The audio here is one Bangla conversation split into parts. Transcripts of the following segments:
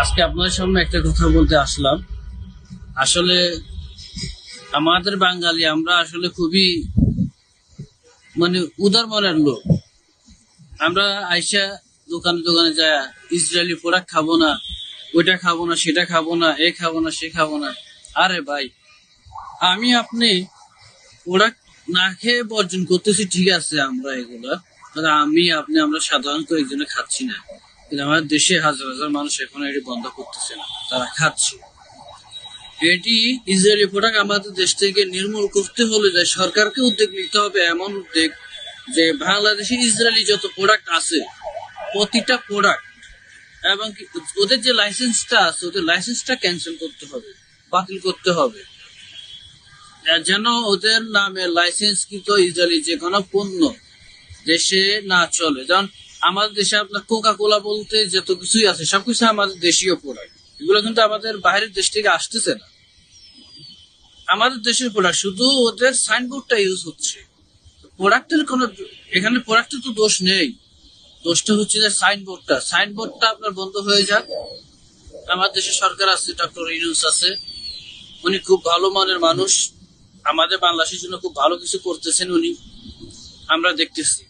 আজকে আপনাদের সামনে একটা কথা বলতে আসলাম। আসলে আমাদের বাঙালি আমরা আসলে খুবই উদার মনের লোক। আমরা আইসা দোকানে দোকানে যায় ইসরায়েলি প্রোডাক্ট খাবো না, ওইটা খাবো না, সেটা খাবো না, এ খাবো না, সে খাবো না। আরে ভাই, আমি আপনি প্রোডাক্ট না খেয়ে বর্জন করতেছি, ঠিক আছে, আমরা এগুলা আমরা সাধারণত একজনে খাচ্ছি না, কিন্তু আমাদের দেশে হাজার হাজার মানুষ এখন এটি বন্ধ করতেছে না, তারা খাচ্ছে। এটি ইসরায়েলি প্রোডাক্ট আমাদের দেশ থেকে নির্মূল করতে হলে যে সরকারকে উদ্যোগ নিতে হবে, এমন উদ্যোগ যে বাংলাদেশে ইসরায়েলি যত প্রোডাক্ট আছে প্রতিটা প্রোডাক্ট এবং ওদের যে লাইসেন্সটা আছে ওদের লাইসেন্সটা ক্যান্সেল করতে হবে, বাতিল করতে হবে, যেন ওদের নামে লাইসেন্সকৃত ইসরায়েলি যে কোনো পণ্য দেশে না চলে। যেমন আমাদের দেশে আপনার কোকা কোলা বলতে যত কিছুই আছে সবকিছু আমাদের দেশীয় প্রোডাক্ট, এগুলো কিন্তু আমাদের বাইরের দেশ থেকে আসতেছে না, আমাদের দেশের প্রোডাক্ট, শুধু ওদের সাইনবোর্ডটা ইউজ হচ্ছে। প্রোডাক্টের কোনো এখানে প্রোডাক্টের তো দোষ নেই, দোষটা হচ্ছে যে সাইনবোর্ডটা আপনার বন্ধ হয়ে যাক। আমার দেশে সরকার আছে, ডক্টর ইউনূস আছে, উনি খুব ভালো মানের মানুষ, আমাদের বাংলাদেশের জন্য খুব ভালো কিছু করতেছেন উনি, আমরা দেখতেছি।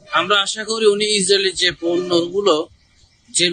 আমরা আশা করি উনি ইসরায়েলের যে পণ্যগুলো যে